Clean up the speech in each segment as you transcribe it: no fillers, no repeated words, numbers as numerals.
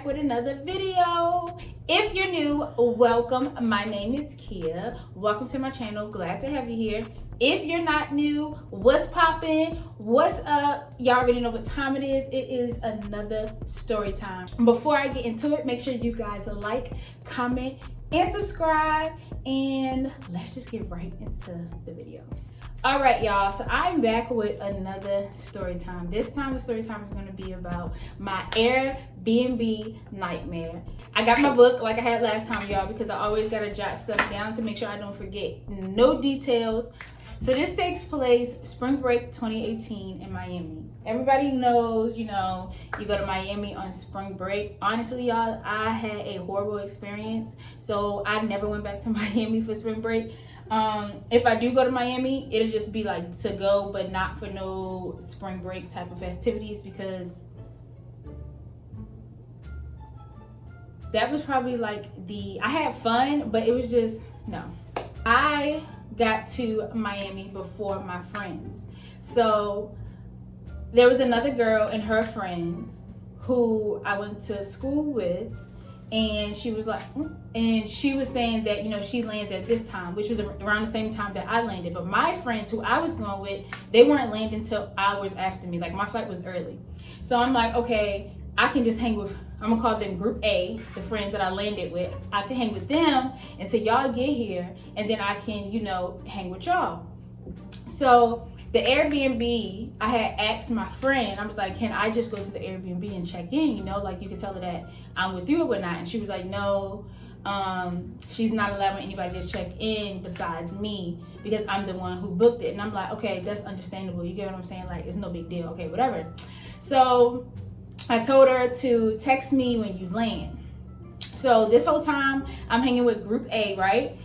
back with another video. If you're new, welcome. My name is Kia. Welcome to my channel. Glad to have you here. If you're not new, what's poppin'? What's up? Y'all already know what time it is. It is another story time. Before I get into it, make sure you guys like, comment, and subscribe. And let's just get right into the video. All right, y'all, so I'm back with another story time. This time the story time is going to be about my Airbnb nightmare. I got my book like I had last time, y'all, because I always got to jot stuff down to make sure I don't forget no details. So this takes place spring break 2018 in Miami. Everybody knows, you go to Miami on spring break. Honestly, y'all, I had a horrible experience, so I never went back to Miami for spring break. If I do go to Miami, it'll just be like to go, but not for no spring break type of festivities, because that was probably like I had fun, but it was just, no. I got to Miami before my friends. So there was another girl and her friends who I went to school with, and she was like, and she was saying that, she landed at this time, which was around the same time that I landed. But my friends who I was going with, they weren't landing until hours after me. Like, my flight was early. So I'm like, okay, I can just hang with, I'm gonna call them Group A, the friends that I landed with. I can hang with them until y'all get here, and then I can, hang with y'all. So the Airbnb, I had asked my friend, I was like, can I just go to the Airbnb and check in? Like, you can tell her that I'm with you or whatnot. And she was like, no, she's not allowing anybody to check in besides me, because I'm the one who booked it. And I'm like, okay, that's understandable. You get what I'm saying? Like, it's no big deal. Okay, whatever. So I told her to text me when you land. So this whole time I'm hanging with Group A, right?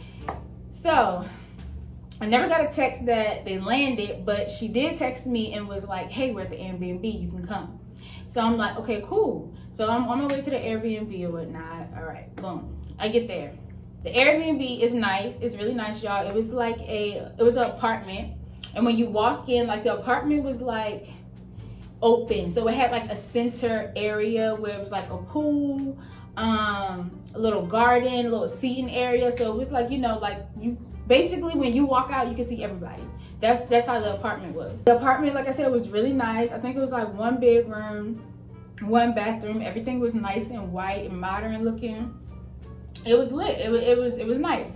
So I never got a text that they landed, but she did text me and was like, hey, we're at the Airbnb, you can come. So I'm like, okay, cool. So I'm on my way to the Airbnb or whatnot. All right, boom. I get there. The Airbnb is nice. It's really nice, y'all. It was like it was an apartment. And when you walk in, like, the apartment was like open. So it had like a center area where it was like a pool, a little garden, a little seating area. So it was like, like you basically, when you walk out, you can see everybody. That's how the apartment was. The apartment, like I said, was really nice. I think it was like 1 bedroom, 1 bathroom. Everything was nice and white and modern looking. It was lit. It was nice.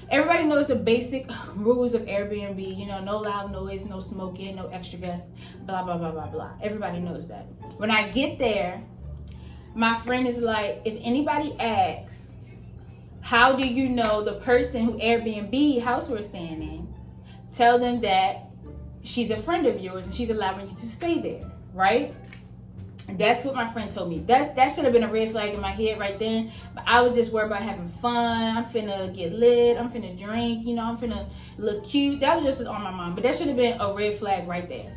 Everybody knows the basic rules of Airbnb. No loud noise, no smoking, no extra guests, blah, blah, blah, blah, blah. Everybody knows that. When I get there, my friend is like, if anybody asks, how do you know the person who Airbnb house we're staying in? Tell them that she's a friend of yours and she's allowing you to stay there, right? That's what my friend told me. That should have been a red flag in my head right then. But I was just worried about having fun. I'm finna get lit. I'm finna drink. I'm finna look cute. That was just on my mind. But that should have been a red flag right there.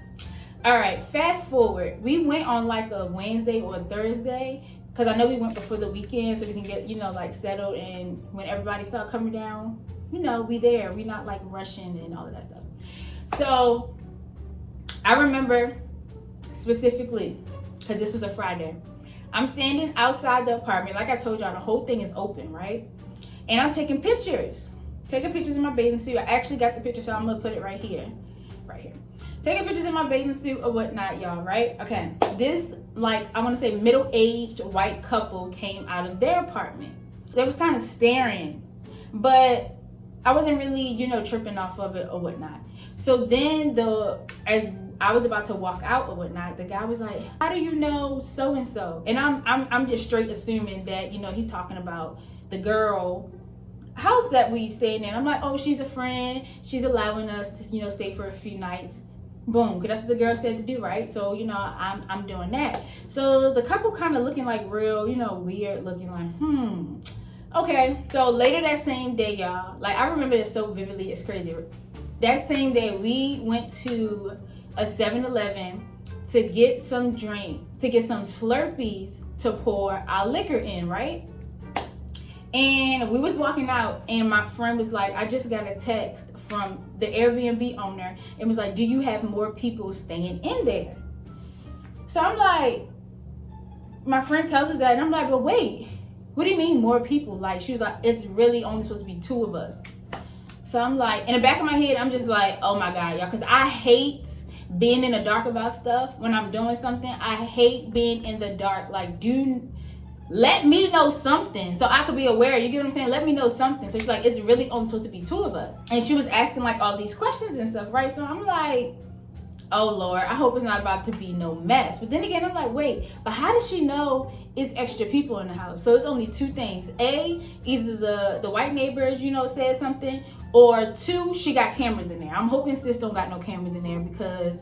All right, fast forward. We went on like a Wednesday or a Thursday, because I know we went before the weekend so we can get, like, settled. And when everybody started coming down, we there. We not like rushing and all of that stuff. So I remember specifically, because this was a Friday, I'm standing outside the apartment. Like I told y'all, the whole thing is open, right? And I'm taking pictures. Taking pictures in my bathing suit. I actually got the picture, so I'm going to put it right here. Right here. Taking pictures in my bathing suit or whatnot, y'all, right? Okay. This, like, I want to say middle-aged white couple came out of their apartment. They was kind of staring, but I wasn't really, tripping off of it or whatnot. So then as I was about to walk out or whatnot, the guy was like, how do you know so-and-so? And I'm just straight assuming that, he's talking about the girl house that we stayed in. I'm like, oh, she's a friend. She's allowing us to, stay for a few nights. Boom, because that's what the girl said to do, right? So, I'm doing that. So the couple kind of looking like real, weird looking, like, okay. So later that same day, y'all, like, I remember this so vividly, it's crazy. That same day, we went to a 7-Eleven to get some drink, to get some Slurpees to pour our liquor in, right? And we was walking out, and my friend was like, I just got a text from the Airbnb owner and was like, do you have more people staying in there? So I'm like, my friend tells us that, and I'm like, but wait, what do you mean more people? Like, she was like, it's really only supposed to be 2 of us. So I'm like, in the back of my head, I'm just like, oh my God, y'all, because I hate being in the dark about stuff when I'm doing something. I hate being in the dark. Like, let me know something so I could be aware. You get what I'm saying? Let me know something. So she's like, it's really only supposed to be 2 of us. And she was asking like all these questions and stuff, right? So I'm like, oh Lord, I hope it's not about to be no mess. But then again, I'm like, wait, but how does she know it's extra people in the house? So it's only 2 things. A, either the white neighbors, you know, said something, or 2, she got cameras in there. I'm hoping sis don't got no cameras in there because,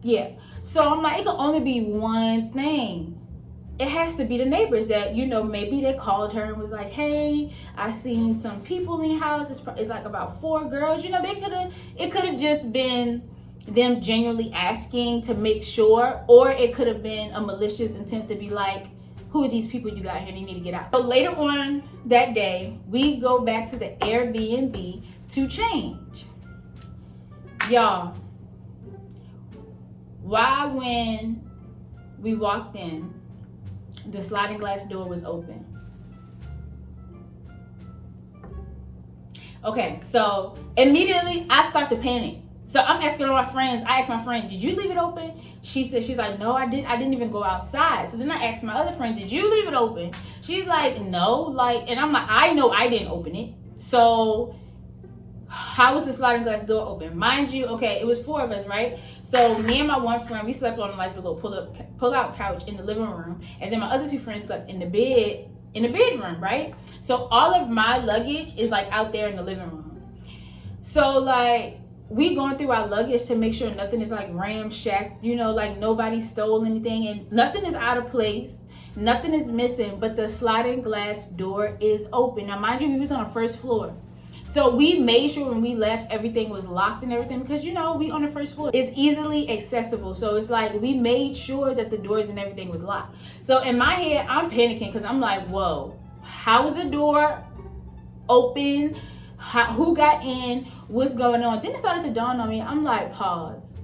yeah. So I'm like, it can only be one thing. It has to be the neighbors that, you know, maybe they called her and was like, hey, I seen some people in your house. It's like about 4 girls. You know, it could have just been them genuinely asking to make sure, or it could have been a malicious intent to be like, who are these people you got here? They need to get out. So later on that day, we go back to the Airbnb to change. Y'all, why when we walked in, the sliding glass door was open? Okay, so immediately I start to panic. So I'm asking all my friends. I asked my friend, did you leave it open? She's like, no, I didn't even go outside. So then I asked my other friend, did you leave it open? She's like, no, like, and I'm like, I know I didn't open it. So how was the sliding glass door open? Mind you, okay, it was 4 of us, right? So me and my one friend, we slept on like the little pull-out couch in the living room, and then my other 2 friends slept in the bedroom, right? So all of my luggage is like out there in the living room. So like, we going through our luggage to make sure nothing is like ramshacked, you know, like nobody stole anything and nothing is out of place, nothing is missing, but the sliding glass door is open. Now mind you, we was on the 1st floor. So we made sure when we left, everything was locked and everything, because you know, we on the 1st floor. It's easily accessible. So it's like, we made sure that the doors and everything was locked. So in my head, I'm panicking because I'm like, whoa, how is the door open? Who got in? What's going on? Then it started to dawn on me. I'm like, pause.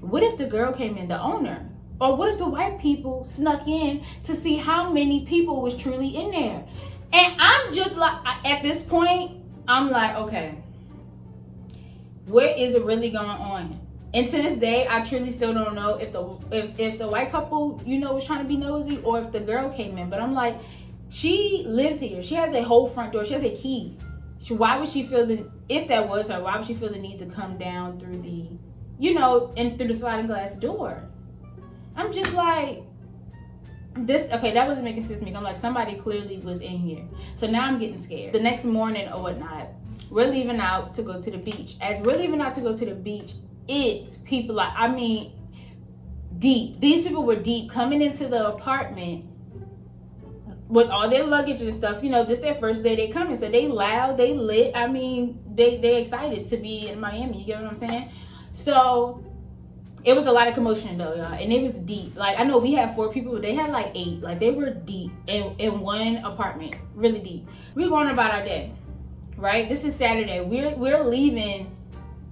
What if the girl came in, the owner? Or what if the white people snuck in to see how many people was truly in there? And I'm just like, at this point, I'm like, okay, what is really going on? And to this day, I truly still don't know if the white couple, you know, was trying to be nosy, or if the girl came in. But I'm like, she lives here. She has a whole front door. She has a key. Why would she feel if that was her, why would she feel the need to come down through the, you know, and through the sliding glass door? I'm just like, okay, that wasn't making sense to me. I'm like, somebody clearly was in here. So now I'm getting scared. The next morning or whatnot, we're leaving out to go to the beach. As we're leaving out to go to the beach, it's people like, I mean, deep. These people were deep coming into the apartment with all their luggage and stuff. You know, this their first day they coming, so they loud, they lit. I mean, they excited to be in Miami. You get what I'm saying? So it was a lot of commotion though, y'all, and it was deep. Like, I know we had 4 people, but they had like 8. Like, they were deep in one apartment, really deep. We're going about our day, right? This is Saturday. We're leaving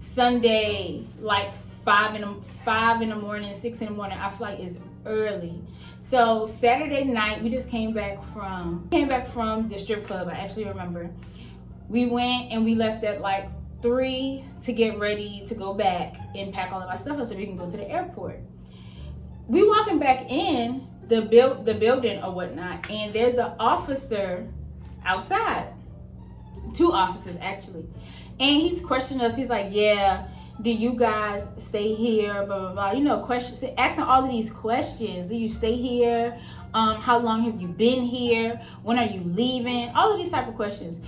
Sunday, like 5 in the morning, 6 in the morning. Our flight is early. So Saturday night, we just came back from the strip club. I actually remember. We went and we left at like 3 to get ready to go back and pack all of our stuff up so we can go to the airport. We walking back in the building or whatnot, and there's an officer outside. 2 officers actually. And he's questioning us. He's like, yeah, do you guys stay here? Blah, blah, blah. You know, questions, asking all of these questions. Do you stay here? How long have you been here? When are you leaving? All of these type of questions.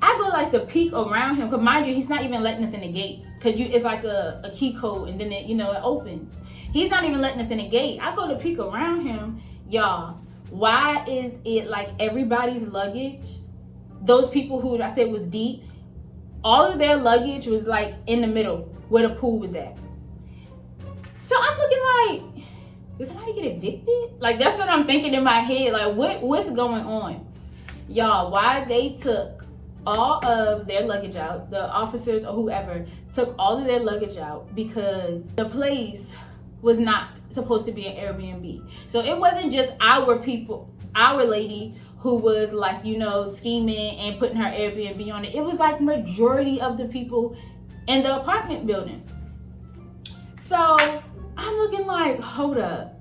I go like to peek around him, because mind you, he's not even letting us in the gate, because it's like a key code, and then it, you know, it opens. He's not even letting us in the gate. I go to peek around him. Y'all, why is it like everybody's luggage, those people who I said was deep, all of their luggage was like in the middle where the pool was at? So I'm looking like, did somebody get evicted? Like, that's what I'm thinking in my head. Like, what's going on? Y'all, why they took all of their luggage out. The officers or whoever took all of their luggage out because the place was not supposed to be an Airbnb. So it wasn't just our people, our lady who was like, you know, scheming and putting her Airbnb on it. It was like majority of the people in the apartment building. So I'm looking like, hold up.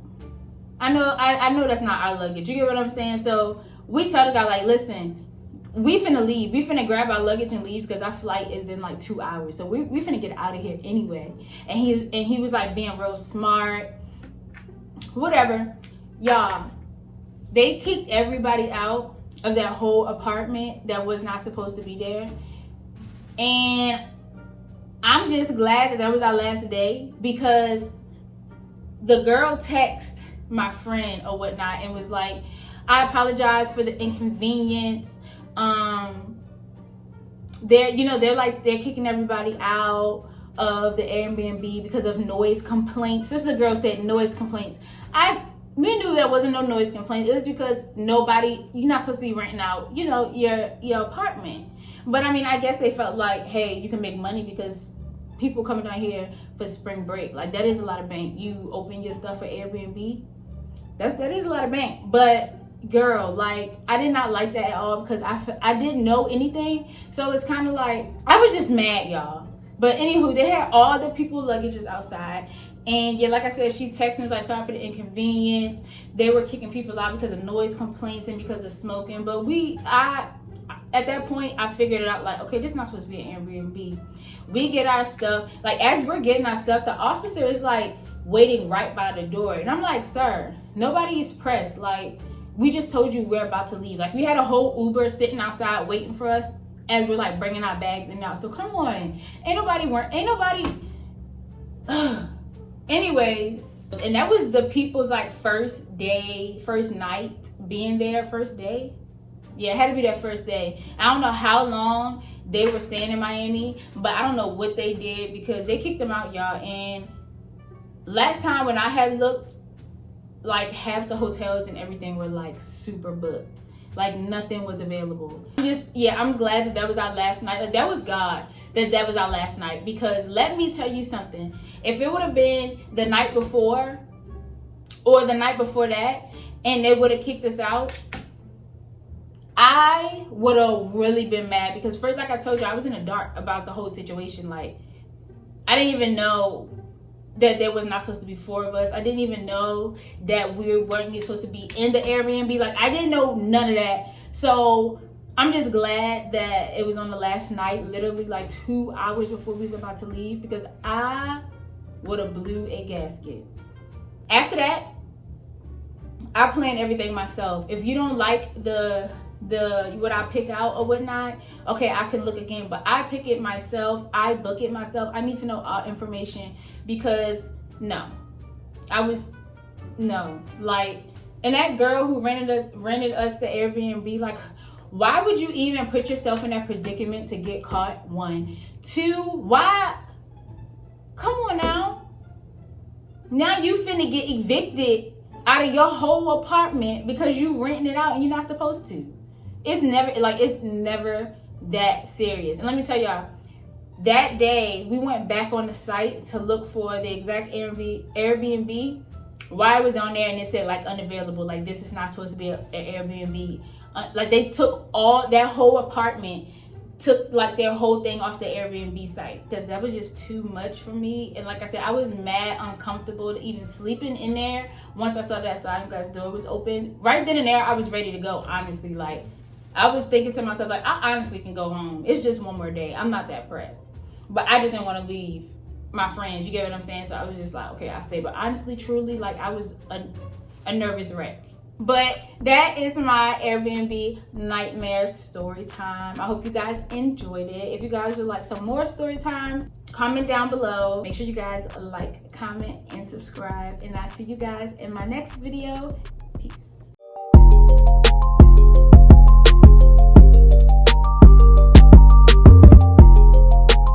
I know that's not our luggage. You get what I'm saying? So we told the guy, like, listen, we finna leave. We finna grab our luggage and leave because our flight is in like 2 hours. So we finna get out of here anyway. And he was like being real smart. Whatever. Y'all, they kicked everybody out of that whole apartment that was not supposed to be there. And I'm just glad that was our last day, because the girl texted my friend or whatnot and was like, I apologize for the inconvenience. They're kicking everybody out of the Airbnb because of noise complaints. This is the girl said noise complaints. We knew there wasn't no noise complaints. It was because you're not supposed to be renting out, you know, your apartment. But I mean, I guess they felt like, hey, you can make money because people coming down here for spring break. Like, that is a lot of bank. You open your stuff for Airbnb. That is a lot of bank. But girl, like, I did not like that at all because I didn't know anything. So it's kind of like, I was just mad, y'all. But anywho, they had all the people luggages outside. And yeah, like I said, she texted me, like, sorry for the inconvenience. They were kicking people out because of noise complaints and because of smoking. But at that point, I figured it out, like, okay, this is not supposed to be an Airbnb. We get our stuff. Like, as we're getting our stuff, the officer is like waiting right by the door. And I'm like, sir, nobody is pressed. Like, we just told you we're about to leave. Like, we had a whole Uber sitting outside waiting for us as we're like bringing our bags in and out. So come on, ain't nobody. Anyways, and that was the people's like first night being there. First day, yeah, it had to be their first day. I don't know how long they were staying in Miami, but I don't know what they did because they kicked them out, y'all. And last time when I had looked, like, half the hotels and everything were like super booked. Like, nothing was available. I'm glad that was our last night. Like, that was God that was our last night. Because let me tell you something. If it would have been the night before or the night before that and they would have kicked us out, I would have really been mad. Because first, like I told you, I was in the dark about the whole situation. Like, I didn't even know that there was not supposed to be 4 of us. I didn't even know that we weren't supposed to be in the Airbnb. Like, I didn't know none of that. So I'm just glad that it was on the last night, literally like 2 hours before we was about to leave, because I would have blew a gasket. After that, I planned everything myself. If you don't like the what I pick out or whatnot, okay, I can look again, but I pick it myself. I book it myself. I need to know all information, because no, like, and that girl who rented us the Airbnb, like, why would you even put yourself in that predicament to get caught? 1, 2, why? Come on now you finna get evicted out of your whole apartment because you renting it out and you're not supposed to. It's never that serious. And let me tell y'all, that day we went back on the site to look for the exact Airbnb. Why I was on there and it said like unavailable, like this is not supposed to be an Airbnb. Like, they took all that whole apartment, took like their whole thing off the Airbnb site, because that was just too much for me. And like I said, I was mad uncomfortable to even sleeping in there. Once I saw that sliding glass door was open, right then and there I was ready to go. Honestly, like, I was thinking to myself, like, I honestly can go home. It's just one more day. I'm not that pressed. But I just didn't want to leave my friends. You get what I'm saying? So I was just like, okay, I'll stay. But honestly, truly, like, I was a nervous wreck. But that is my Airbnb nightmare story time. I hope you guys enjoyed it. If you guys would like some more story times, comment down below. Make sure you guys like, comment, and subscribe. And I'll see you guys in my next video.